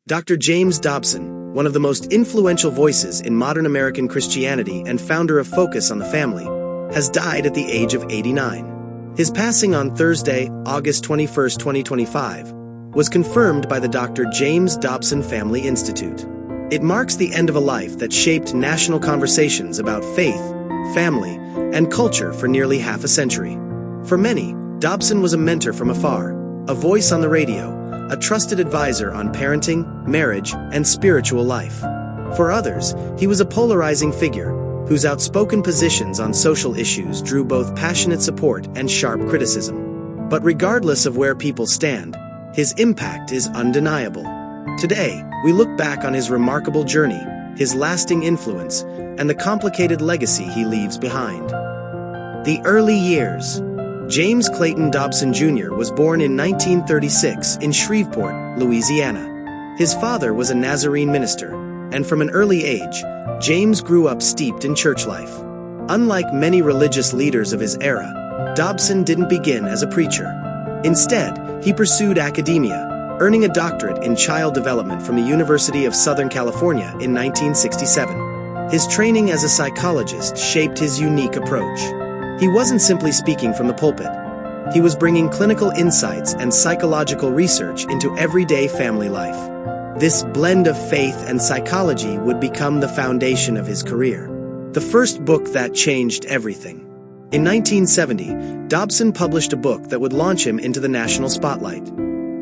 Dr. James Dobson, one of the most influential voices in modern American Christianity and founder of Focus on the Family, has died at the age of 89. His passing on Thursday, August 21, 2025, was confirmed by the Dr. James Dobson Family Institute. It marks the end of a life that shaped national conversations about faith, family, and culture for nearly half a century. For many, Dobson was a mentor from afar, a voice on the radio, a trusted advisor on parenting, marriage, and spiritual life. For others, he was a polarizing figure, whose outspoken positions on social issues drew both passionate support and sharp criticism. But regardless of where people stand, his impact is undeniable. Today, we look back on his remarkable journey, his lasting influence, and the complicated legacy he leaves behind. The early years. James Clayton Dobson Jr. was born in 1936 in Shreveport, Louisiana. His father was a Nazarene minister, and from an early age, James grew up steeped in church life. Unlike many religious leaders of his era, Dobson didn't begin as a preacher. Instead, he pursued academia, earning a doctorate in child development from the University of Southern California in 1967. His training as a psychologist shaped his unique approach. He wasn't simply speaking from the pulpit. He was bringing clinical insights and psychological research into everyday family life. This blend of faith and psychology would become the foundation of his career. The first book that changed everything. In 1970, Dobson published a book that would launch him into the national spotlight,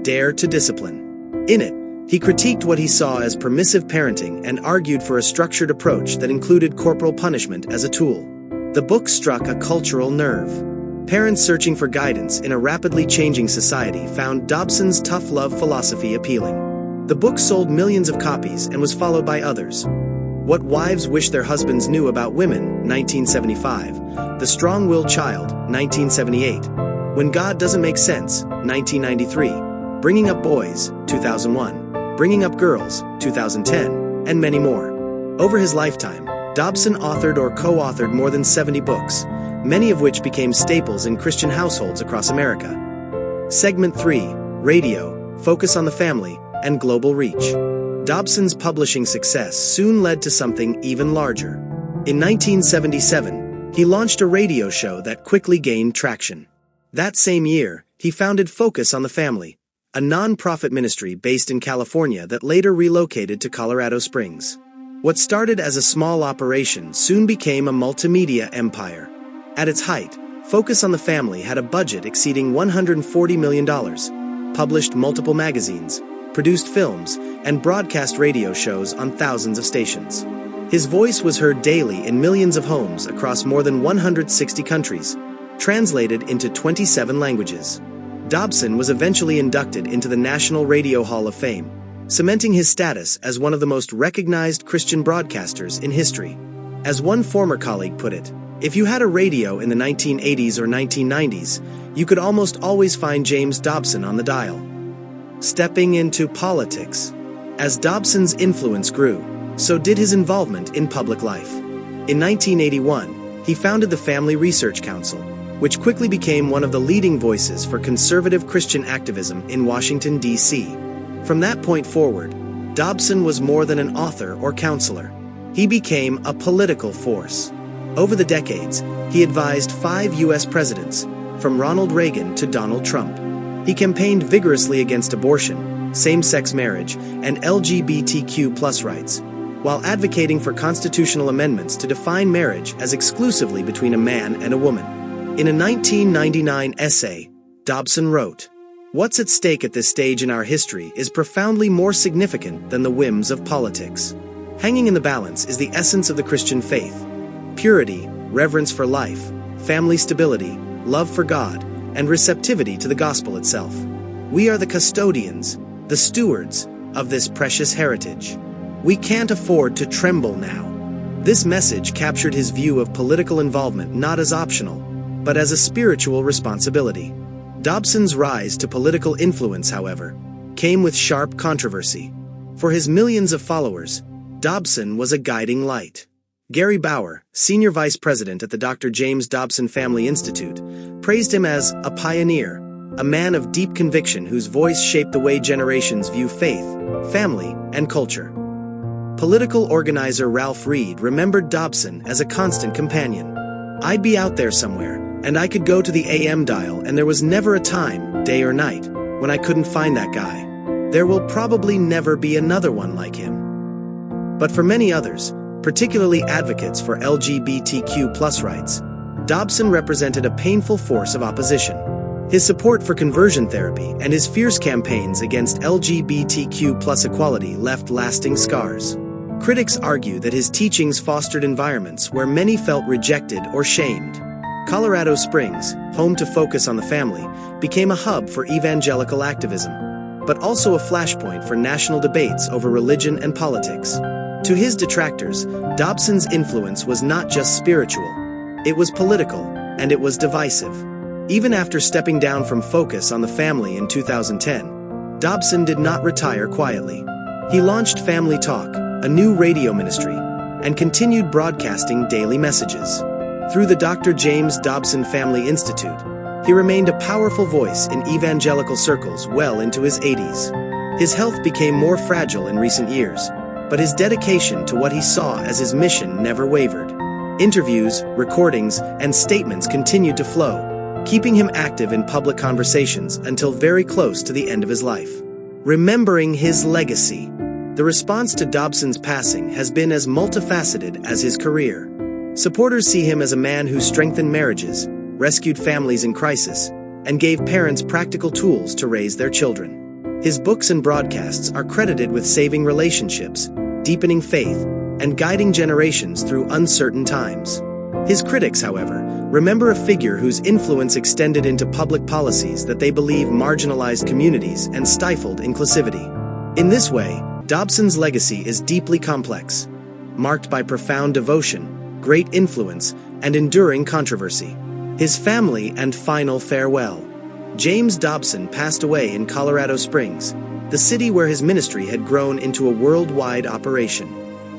Dare to Discipline. In it, he critiqued what he saw as permissive parenting and argued for a structured approach that included corporal punishment as a tool. The book struck a cultural nerve. Parents searching for guidance in a rapidly changing society found Dobson's tough love philosophy appealing. The book sold millions of copies and was followed by others. What Wives Wish Their Husbands Knew About Women, 1975. The Strong-Willed Child, 1978. When God Doesn't Make Sense, 1993. Bringing Up Boys, 2001. Bringing Up Girls, 2010, and many more. Over his lifetime, Dobson authored or co-authored more than 70 books, many of which became staples in Christian households across America. Segment 3, Radio, Focus on the Family, and Global Reach. Dobson's publishing success soon led to something even larger. In 1977, he launched a radio show that quickly gained traction. That same year, he founded Focus on the Family, a non-profit ministry based in California that later relocated to Colorado Springs. What started as a small operation soon became a multimedia empire. At its height, Focus on the Family had a budget exceeding $140 million, published multiple magazines, produced films, and broadcast radio shows on thousands of stations. His voice was heard daily in millions of homes across more than 160 countries, translated into 27 languages. Dobson was eventually inducted into the National Radio Hall of Fame, cementing his status as one of the most recognized Christian broadcasters in history. As one former colleague put it, if you had a radio in the 1980s or 1990s, you could almost always find James Dobson on the dial. Stepping into politics. As Dobson's influence grew, so did his involvement in public life. In 1981, he founded the Family Research Council, which quickly became one of the leading voices for conservative Christian activism in Washington, D.C. From that point forward, Dobson was more than an author or counselor. He became a political force. Over the decades, he advised 5 U.S. presidents, from Ronald Reagan to Donald Trump. He campaigned vigorously against abortion, same-sex marriage, and LGBTQ+ rights, while advocating for constitutional amendments to define marriage as exclusively between a man and a woman. In a 1999 essay, Dobson wrote, "What's at stake at this stage in our history is profoundly more significant than the whims of politics. Hanging in the balance is the essence of the Christian faith: purity, reverence for life, family stability, love for God, and receptivity to the gospel itself. We are the custodians, the stewards, of this precious heritage. We can't afford to tremble now." This message captured his view of political involvement not as optional, but as a spiritual responsibility. Dobson's rise to political influence, however, came with sharp controversy. For his millions of followers, Dobson was a guiding light. Gary Bauer, senior vice president at the Dr. James Dobson Family Institute, praised him as a pioneer, a man of deep conviction whose voice shaped the way generations view faith, family, and culture. Political organizer Ralph Reed remembered Dobson as a constant companion. "I'd be out there somewhere, and I could go to the AM dial, and there was never a time, day or night, when I couldn't find that guy. There will probably never be another one like him." But for many others, particularly advocates for LGBTQ+ rights, Dobson represented a painful force of opposition. His support for conversion therapy and his fierce campaigns against LGBTQ+ equality left lasting scars. Critics argue that his teachings fostered environments where many felt rejected or shamed. Colorado Springs, home to Focus on the Family, became a hub for evangelical activism, but also a flashpoint for national debates over religion and politics. To his detractors, Dobson's influence was not just spiritual, it was political, and it was divisive. Even after stepping down from Focus on the Family in 2010, Dobson did not retire quietly. He launched Family Talk, a new radio ministry, and continued broadcasting daily messages. Through the Dr. James Dobson Family Institute, he remained a powerful voice in evangelical circles well into his 80s. His health became more fragile in recent years, but his dedication to what he saw as his mission never wavered. Interviews, recordings, and statements continued to flow, keeping him active in public conversations until very close to the end of his life. Remembering his legacy. The response to Dobson's passing has been as multifaceted as his career. Supporters see him as a man who strengthened marriages, rescued families in crisis, and gave parents practical tools to raise their children. His books and broadcasts are credited with saving relationships, deepening faith, and guiding generations through uncertain times. His critics, however, remember a figure whose influence extended into public policies that they believe marginalized communities and stifled inclusivity. In this way, Dobson's legacy is deeply complex, marked by profound devotion, great influence, and enduring controversy. His family and final farewell. James Dobson passed away in Colorado Springs, the city where his ministry had grown into a worldwide operation.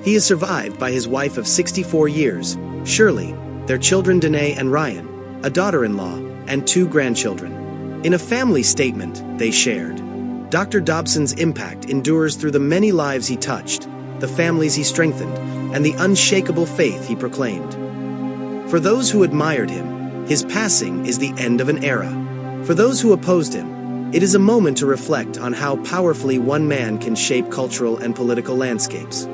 He is survived by his wife of 64 years, Shirley, their children Danae and Ryan, a daughter-in-law, and 2 grandchildren. In a family statement, they shared, "Dr. Dobson's impact endures through the many lives he touched, the families he strengthened, and the unshakable faith he proclaimed." For those who admired him, his passing is the end of an era. For those who opposed him, it is a moment to reflect on how powerfully one man can shape cultural and political landscapes.